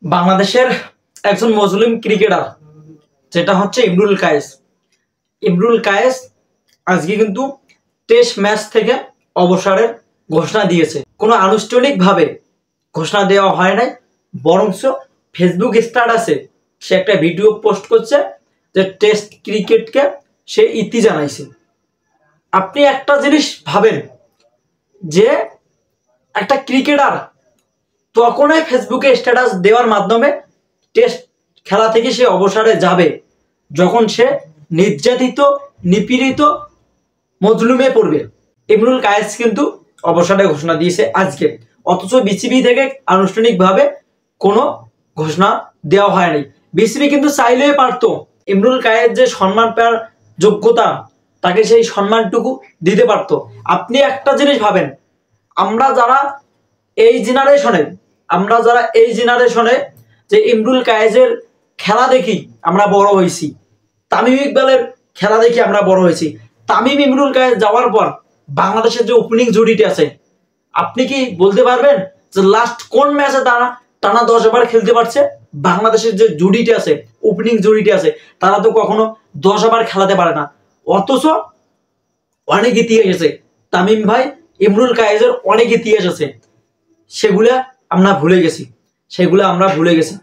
বাংলাদেশের একজন মুসলিম ক্রিকেটার যেটা হচ্ছে ইমরুল কায়েস। ইমরুল কায়েস আজকে কিন্তু টেস্ট ম্যাচ থেকে অবসরের ঘোষণা দিয়েছে। কোনো আনুষ্ঠানিকভাবে ঘোষণা দেওয়া হয় নাই, বরঞ্চ ফেসবুক স্ট্যাটাসে সে একটা ভিডিও পোস্ট করছে যে টেস্ট ক্রিকেটকে সে ইতি জানাইছে। আপনি একটা জিনিস ভাবেন যে একটা ক্রিকেটার তখনই ফেসবুকে স্ট্যাটাস দেওয়ার মাধ্যমে টেস্ট খেলা থেকে সে অবসরে যাবে যখন সে নির্যাতিত নিপীড়িত মজলুমে পড়বে। ইমরুল কায়েস কিন্তু অবসরে ঘোষণা দিয়েছে আজকে, অথচ বিসিবি থেকে আনুষ্ঠানিকভাবে কোনো ঘোষণা দেওয়া হয়নি। বিসিবি কিন্তু চাইলেই পারতো ইমরুল কায়েস যে সম্মান পাওয়ার যোগ্যতা তাকে সেই সম্মানটুকু দিতে পারত। আপনি একটা জিনিস ভাবেন, আমরা যারা এই জেনারেশনে যে ইমরুল কায়েসের খেলা দেখি আমরা বড় হয়েছি, তামিম ইকবালের খেলা দেখি আমরা বড় হয়েছি। তামিম ইমরুল কায়েস যাওয়ার পর বাংলাদেশের যে ওপেনিং জুটিটি আছে, আপনি কি বলতে পারবেন যে লাস্ট কোন ম্যাচে তারা টানা 10 ওভার খেলতে পারছে? বাংলাদেশের যে জুটিটি আছে, ওপেনিং জুটিটি আছে, তারা তো কখনো 10 ওভার খেলাতে পারে না। অথচ অনেক ইতিহাস আছে, তামিম ভাই ইমরুল কায়েসের অনেক ইতিহাস আছে, সেগুলা আমরা ভুলে গেছি।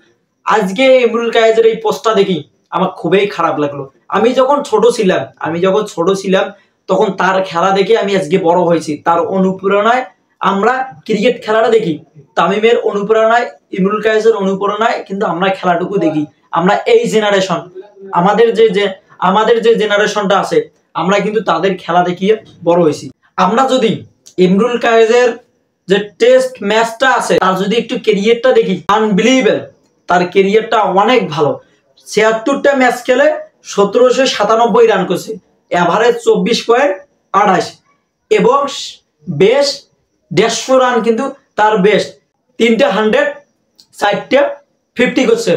আজকে ইমরুল কায়েসের এই পোস্টটা দেখি আমার খুবই খারাপ লাগলো। আমি যখন ছোট ছিলাম তখন তার খেলা দেখে আমি আজকে বড় হয়েছি। তার অনুপ্রেরণায় আমরা ক্রিকেট খেলাটা দেখি, তামিমের অনুপ্রেরণায়, ইমরুল কায়েসের অনুপ্রেরণায় কিন্তু আমরা খেলাটুকু দেখি। আমরা এই জেনারেশন, আমাদের যে জেনারেশনটা আছে, আমরা কিন্তু তাদের খেলা দেখিয়ে বড় হয়েছি। আমরা যদি ইমরুল কায়েসের যে টেস্ট ম্যাচটা আছে তার যদি একটু ক্যারিয়ারটা দেখি, আনবিলিভেবল। তার ক্যারিয়ারটা অনেক ভালো। 76টা ম্যাচ খেলে 1797 রান করছে, এভারেজ 24.28 এবং বেশ 150 রান কিন্তু তার বেস্ট। 3টে 100, 4টে 50 করছে।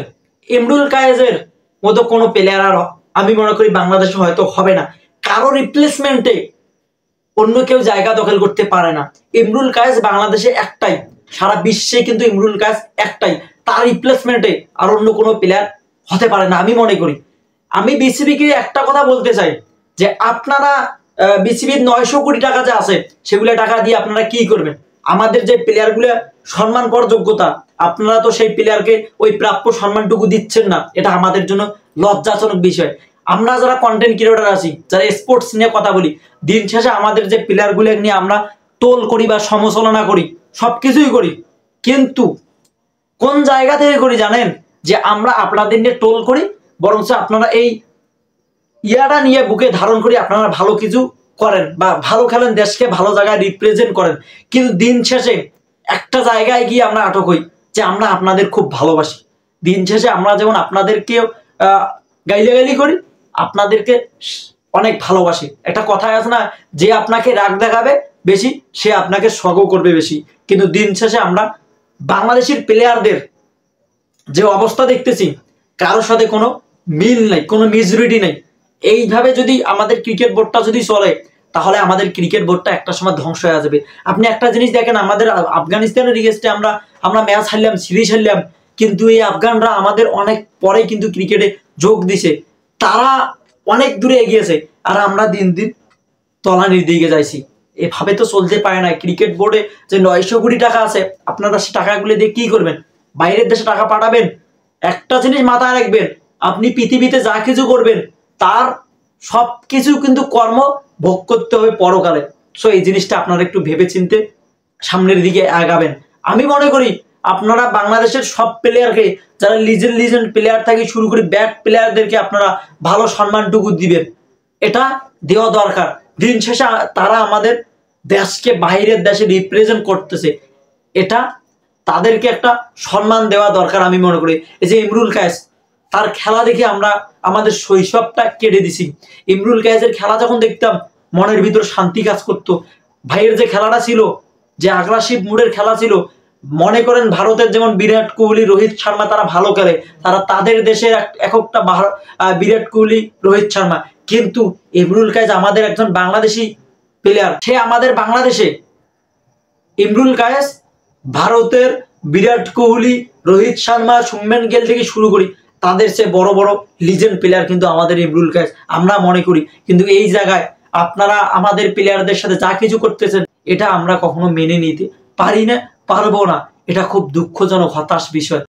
ইমরুল কায়েসের মতো কোনো প্লেয়ার আর আমি মনে করি বাংলাদেশে হয়তো হবে না। কারো রিপ্লেসমেন্টে অন্য কেউ জায়গা দখল করতে পারে না। ইমরুল কায়েস বাংলাদেশে একটাই, সারা বিশ্বে কিন্তু ইমরুল কায়েস একটাই। তার রিপ্লেসমেন্টে আর অন্য কোনো প্লেয়ার হতে পারে না আমি মনে করি। আমি বিসিবিকে একটা কথা বলতে চাই যে আপনারা বিসিবির 900 কোটি টাকা যে আছে, সেগুলো টাকা দিয়ে আপনারা কি করবেন? আমাদের যে প্লেয়ারগুলো সম্মান পাওয়ার যোগ্যতা, আপনারা তো সেই প্লেয়ারকে ওই প্রাপ্য সম্মানটুকু দিচ্ছেন না। এটা আমাদের জন্য লজ্জাজনক বিষয়। আমরা যারা কন্টেন্ট ক্রিয়েটর আছি, যারা স্পোর্টস নিয়ে কথা বলি, দিন শেষে আমাদের যে প্লেয়ারগুলো নিয়ে আমরা টোল করি বা সমালোচনা করি, সবকিছুই করি, কিন্তু কোন জায়গা থেকে করি জানেন? যে আমরা আপনাদের নিয়ে টোল করি, বরঞ্চ আপনারা এই ইয়াটা নিয়ে বুকে ধারণ করি আপনারা ভালো কিছু করেন বা ভালো খেলেন, দেশকে ভালো জায়গায় রিপ্রেজেন্ট করেন, কিন্তু দিন শেষে একটা জায়গায় গিয়ে আমরা আটক হই যে আমরা আপনাদের খুব ভালোবাসি। দিন শেষে আমরা যেমন আপনাদেরকে গাইলাগালি করি, আপনাদেরকে অনেক ভালোবাসি। একটা কথাই আছে না, যে আপনাকে রাগ দেখাবে বেশি সে আপনাকে শখ করবে বেশি। কিন্তু দিন শেষে আমরা বাংলাদেশের প্লেয়ারদের যে অবস্থা দেখতেছি, কারোর সাথে কোনো মিল নাই, কোনো মেজরিটি নেই। এইভাবে যদি আমাদের ক্রিকেট বোর্ডটা যদি চলে, তাহলে আমাদের ক্রিকেট বোর্ডটা একটা সময় ধ্বংস হয়ে যাবে। আপনি একটা জিনিস দেখেন, আমাদের আফগানিস্তানের এগেইনস্টে আমরা ম্যাচ হারলাম, সিরিজ হারলাম, কিন্তু এই আফগানরা আমাদের অনেক পরে কিন্তু ক্রিকেটে যোগ দিছে। তারা অনেক দূরে এগিয়েছে, আর আমরা দিন দিন তলানির দিকে যাইছি। এভাবে তো চলতে পারে না। ক্রিকেট বোর্ডে যে 900 কোটি টাকা আছে, আপনারা সে টাকাগুলো দিয়ে কি করবেন? বাইরের দেশে টাকা পাঠাবেন? একটা জিনিস মাথায় রাখবেন, আপনি পৃথিবীতে যা কিছু করবেন তার সব কিছু কিন্তু কর্ম ভোগ করতে হবে পরকালে। সো এই জিনিসটা আপনারা একটু ভেবে চিনতে সামনের দিকে আগাবেন। আমি মনে করি আপনারা বাংলাদেশের সব প্লেয়ারকে, যারা লিজেন্ড প্লেয়ার থেকে শুরু করে ব্যাক প্লেয়ারদেরকে আপনারা ভালো সম্মানটুকু দিবেন, এটা দেওয়া দরকার। দিন শেষে তারা আমাদের দেশকে বাইরের দেশে রিপ্রেজেন্ট করতেছে, এটা তাদেরকে একটা সম্মান দেওয়া দরকার আমি মনে করি। এই যে ইমরুল কায়েস, তার খেলা দেখে আমরা আমাদের শৈশবটা কেটে দিছি। ইমরুল কায়েসের খেলা যখন দেখতাম মনের ভিতর শান্তি কাজ করতো। ভাইয়ের যে খেলাটা ছিল, যে আগ্রাসিভ মুডের খেলা ছিল, মনে করেন ভারতের যেমন বিরাট কোহলি, রোহিত শর্মা, তারা ভালো খেলে, তারা তাদের দেশের একটা বিরাট কোহলি, রোহিত শর্মা। কিন্তু ইমরুল কায়েস আমাদের একজন বাংলাদেশি প্লেয়ার, সে আমাদের বাংলাদেশে। ইমরুল কায়েস ভারতের বিরাট কোহলি, রোহিত শর্মা, শুভমান গিল থেকে শুরু করি, তাদের চেয়ে বড় বড় লিজেন্ড প্লেয়ার কিন্তু আমাদের ইমরুল কায়েস আমরা মনে করি। কিন্তু এই জায়গায় আপনারা আমাদের প্লেয়ারদের সাথে যা কিছু করতেছেন এটা আমরা কখনো মেনে নিতে পারি না, পারবো না। এটা খুব দুঃখজনক, হতাশ বিষয়।